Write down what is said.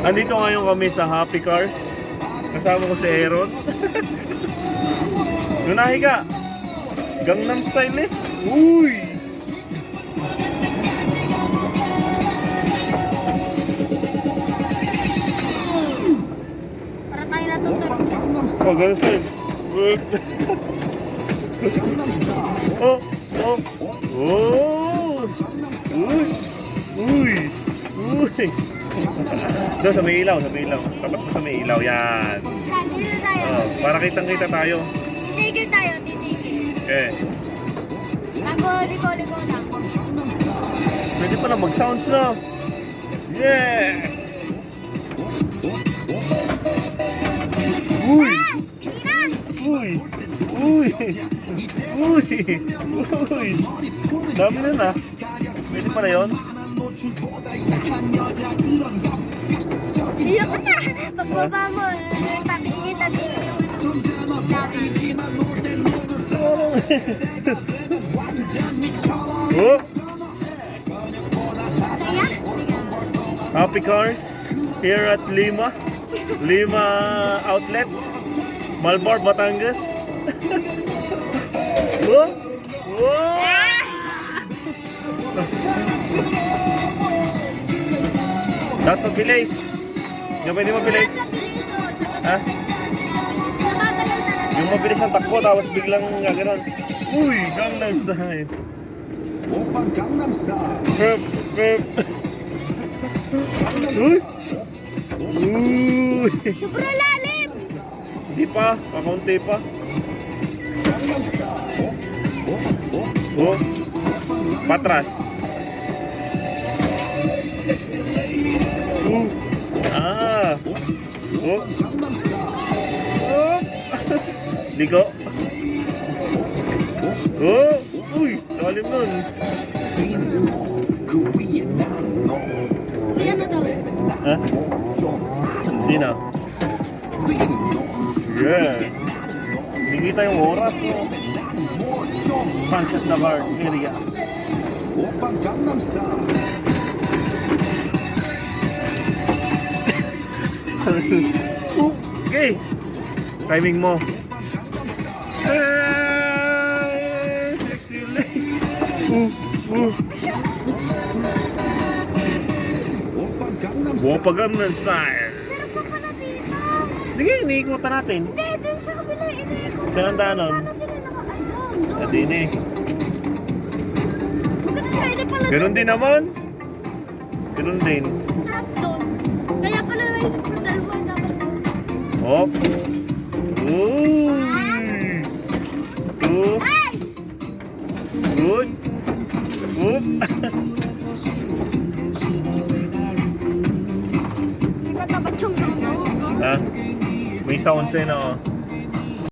Andito ngayon kami sa Happy Cars. Kasama ko si Aaron. Nunahi ka. Gangnam Style eh. Uy! Para tayo natutunan. Oh, Gangnam Style. Oh, oh, oh! Uy! Uy! Uy! Doon sa may ilaw, sa may ilaw. Tapat mo sa may ilaw, yan. Dito tayo. Oh, para kitang-kita tayo. Titigil tayo, titigil. Okay. Bago, liko lang. Pwede pala mag-sounds na. Yeah! Uy! Ilan? Uy! Uy! Uy! Uy! Dami na na. Pwede pala yun. Iyak ka na. Pagbaba mo, tabi-tabi. Oh! Saya? Happy Cars here at Lima. Lima Outlet. Malbar, Batangas. Oh! Oh! Saan pabilis? Yung pwede mabilis? Ha? Yung mabilis ang takbo tapos biglang gano'n. Uy! Gangnam Style! Oppa Gangnam Style. Perp! Perp! Uy! Uy! Sobrang lalim! Hindi pa, kakaunti pa. Oh! Patras! Ah! Oh! Oh! Ligo! Oh! Uy! Lalim nun! Kuya na daw. Ha? Hindi na. Yeah! Hindi kita yung oras, oh. Punch at the card. Area. Oppa Gangnam Style. Okay. Timing mo. Sexy lady. Oppa Gangnam Style. Buo pa Gangnam Style. Meron pa pala dito. Sige, iniikutan natin. Hindi, dun sa kabila. Iniikot. Saan ang daanan? Paano sila doon? At din eh. Pwede pala Ganun din naman. Ganun din. doon. Kaya pala naisip ko dalawa dapat doon. Hop. Uy. Two. Ay! Good. Oop. Ikaw dapat yung Ha? May sounds eh na oh.